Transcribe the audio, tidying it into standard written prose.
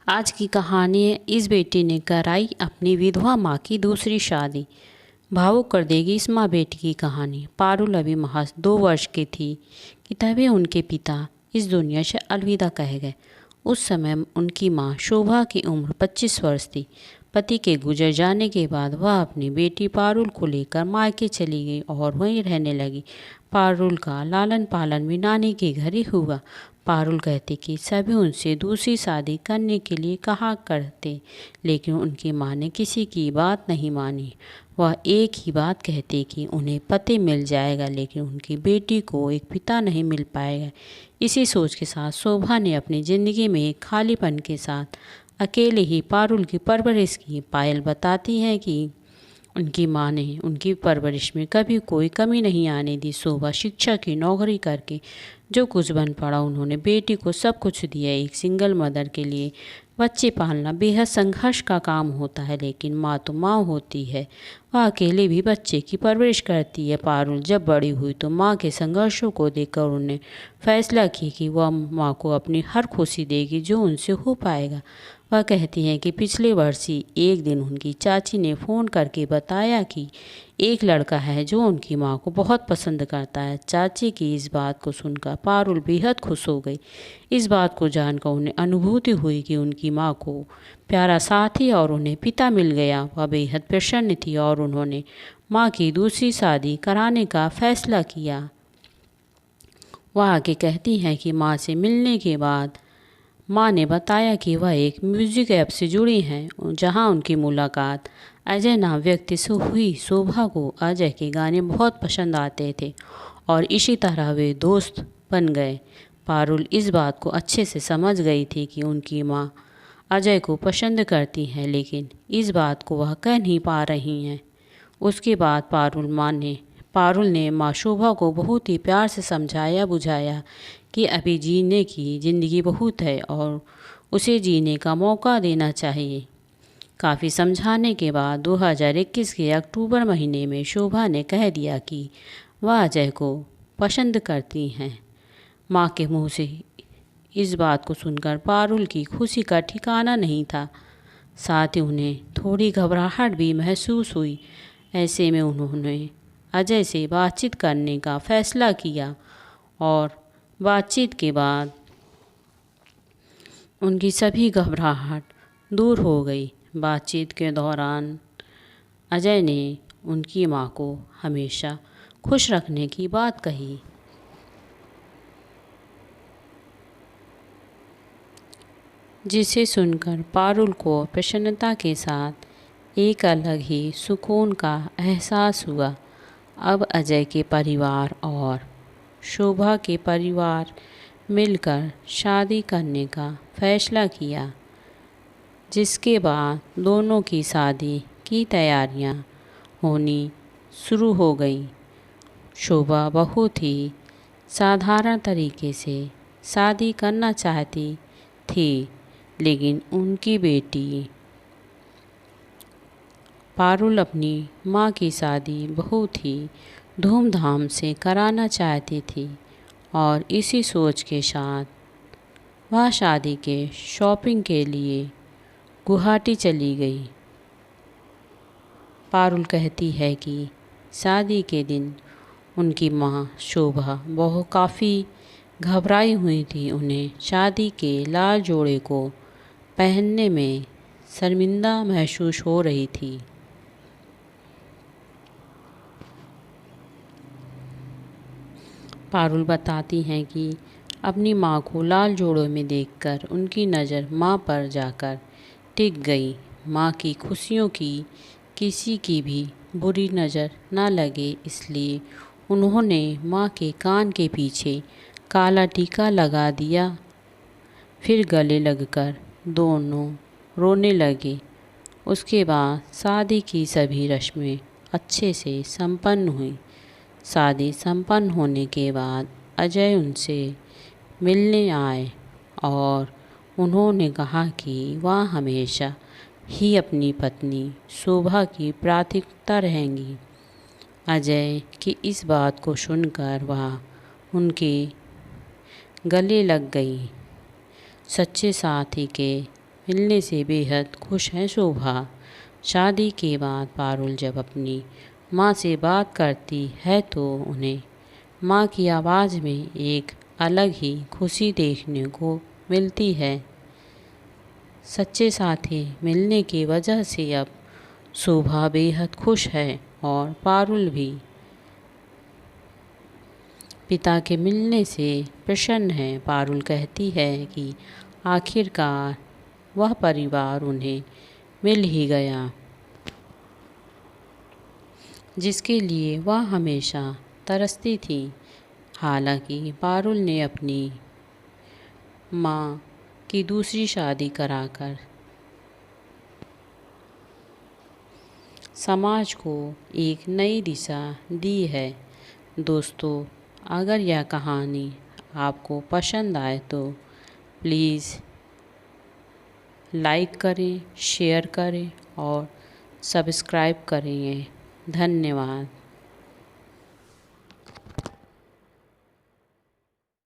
आज की कहानी है, इस बेटी ने कराई अपनी विधवा माँ की दूसरी शादी। भावुक कर देगी इस माँ बेटी की कहानी। पारुल अभी महज 2 वर्ष की थी कि तभी उनके पिता इस दुनिया से अलविदा कह गए। उस समय उनकी माँ शोभा की उम्र 25 वर्ष थी। पति के गुजर जाने के बाद वह अपनी बेटी पारुल को लेकर मायके चली गई और वहीं रहने लगी। पारुल का लालन पालन भी नानी के घर ही हुआ। पारुल कहती कि सभी उनसे दूसरी शादी करने के लिए कहा करते, लेकिन उनकी माँ ने किसी की बात नहीं मानी। वह एक ही बात कहती कि उन्हें पति मिल जाएगा, लेकिन उनकी बेटी को एक पिता नहीं मिल पाएगा। इसी सोच के साथ शोभा ने अपनी ज़िंदगी में एक खालीपन के साथ अकेले ही पारुल की परवरिश की। पायल बताती है कि उनकी माँ ने उनकी परवरिश में कभी कोई कमी नहीं आने दी। शोभा शिक्षा की नौकरी करके जो कुछ बन पड़ा, उन्होंने बेटी को सब कुछ दिया। एक सिंगल मदर के लिए बच्चे पालना बेहद संघर्ष का काम होता है, लेकिन माँ तो माँ होती है। वह अकेले भी बच्चे की परवरिश करती है। पारुल जब बड़ी हुई तो माँ के संघर्षों को देखकर उन्हें फैसला किया कि वह माँ को अपनी हर खुशी देगी जो उनसे हो पाएगा। वह कहती हैं कि पिछले वर्ष ही एक दिन उनकी चाची ने फ़ोन करके बताया कि एक लड़का है जो उनकी माँ को बहुत पसंद करता है। चाची की इस बात को सुनकर पारुल बेहद खुश हो गई। इस बात को जानकर उन्हें अनुभूति हुई कि उनकी माँ को प्यारा साथी और उन्हें पिता मिल गया। वह बेहद प्रसन्न थी और उन्होंने माँ की दूसरी शादी कराने का फैसला किया। वह आगे कहती हैं कि माँ से मिलने के बाद माँ ने बताया कि वह एक म्यूजिक ऐप से जुड़ी हैं, जहां उनकी मुलाकात अजय नाम व्यक्ति से हुई। शोभा को अजय के गाने बहुत पसंद आते थे और इसी तरह वे दोस्त बन गए। पारुल इस बात को अच्छे से समझ गई थी कि उनकी माँ अजय को पसंद करती हैं, लेकिन इस बात को वह कह नहीं पा रही हैं। उसके बाद पारुल ने माँ शोभा को बहुत ही प्यार से समझाया बुझाया कि अभी जीने की ज़िंदगी बहुत है और उसे जीने का मौका देना चाहिए। काफ़ी समझाने के बाद 2021 के अक्टूबर महीने में शोभा ने कह दिया कि वह अजय को पसंद करती हैं। माँ के मुंह से इस बात को सुनकर पारुल की खुशी का ठिकाना नहीं था। साथ ही उन्हें थोड़ी घबराहट भी महसूस हुई। ऐसे में उन्होंने अजय से बातचीत करने का फैसला किया और बातचीत के बाद उनकी सभी घबराहट दूर हो गई। बातचीत के दौरान अजय ने उनकी माँ को हमेशा खुश रखने की बात कही, जिसे सुनकर पारुल को प्रसन्नता के साथ एक अलग ही सुकून का एहसास हुआ। अब अजय के परिवार और शोभा के परिवार मिलकर शादी करने का फैसला किया, जिसके बाद दोनों की शादी की तैयारियां होनी शुरू हो गईं। शोभा बहुत ही साधारण तरीके से शादी करना चाहती थी, लेकिन उनकी बेटी पारुल अपनी माँ की शादी बहुत ही धूमधाम से कराना चाहती थी और इसी सोच के साथ वह शादी के शॉपिंग के लिए गुवाहाटी चली गई। पारुल कहती है कि शादी के दिन उनकी माँ शोभा बहुत काफ़ी घबराई हुई थी। उन्हें शादी के लाल जोड़े को पहनने में शर्मिंदा महसूस हो रही थी। पारुल बताती हैं कि अपनी माँ को लाल जोड़ों में देखकर उनकी नज़र माँ पर जाकर टिक गई। माँ की खुशियों की किसी की भी बुरी नज़र न लगे, इसलिए उन्होंने माँ के कान के पीछे काला टीका लगा दिया। फिर गले लगकर दोनों रोने लगे। उसके बाद शादी की सभी रस्में अच्छे से संपन्न हुई। शादी संपन्न होने के बाद अजय उनसे मिलने आए और उन्होंने कहा कि वह हमेशा ही अपनी पत्नी शोभा की प्राथमिकता रहेंगी। अजय की इस बात को सुनकर वह उनके गले लग गई। सच्चे साथी के मिलने से बेहद खुश है शोभा। शादी के बाद पारुल जब अपनी माँ से बात करती है तो उन्हें माँ की आवाज़ में एक अलग ही खुशी देखने को मिलती है। सच्चे साथी मिलने की वजह से अब शोभा बेहद खुश है और पारुल भी पिता के मिलने से प्रसन्न है। पारुल कहती है कि आखिरकार वह परिवार उन्हें मिल ही गया जिसके लिए वह हमेशा तरसती थी। हालांकि पारुल ने अपनी माँ की दूसरी शादी कराकर समाज को एक नई दिशा दी है। दोस्तों, अगर यह कहानी आपको पसंद आए तो प्लीज़ लाइक करें, शेयर करें और सब्सक्राइब करें। धन्यवाद।